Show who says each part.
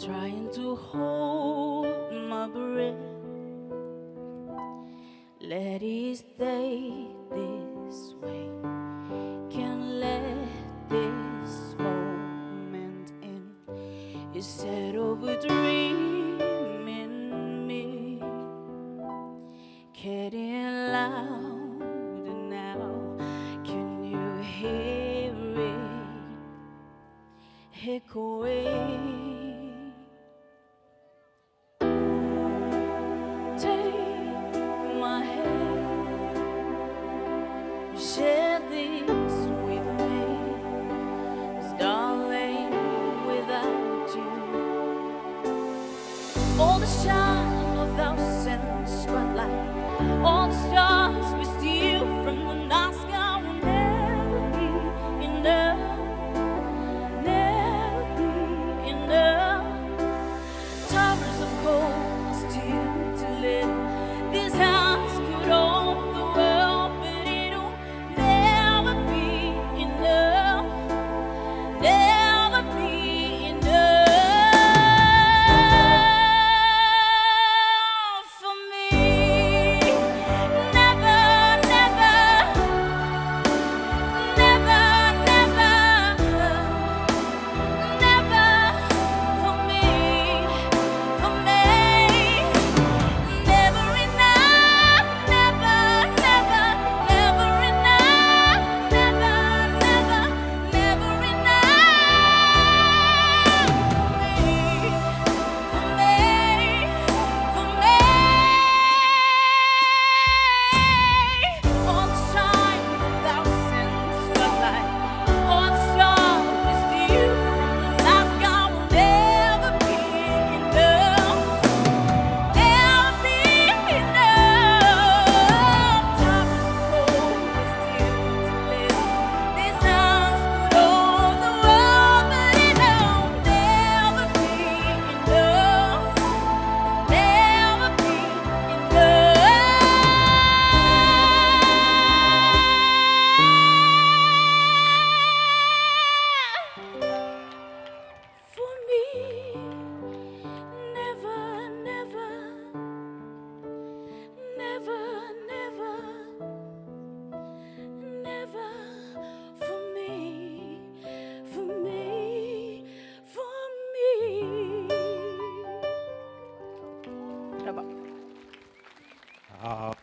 Speaker 1: trying to hold my breath. Let it stay this way. Can't let this moment end. Instead of a dream in me, getting louder now. Can you hear it echoing? Take my hand, share this with me, 'cause darling, without you, all the shine of thousand spotlight, all the stars we steal from the night sky will never be enough, never be enough. Towers of gold still to live. These hands could own the world, but it'll never be enough, never be enough for me. Never, never, never, never, never for me, for me. Never enough, never, never, never enough, never, never, never enough for me, for me, all the shine, thousand spotlight, all the stars we steal from the night sky will never be enough, never be enough. Towers of gold still to live. These hands could hold the world, but it'll never be enough, never be enough for me. Never, never, never, never, never for me, for me, for me. Bra.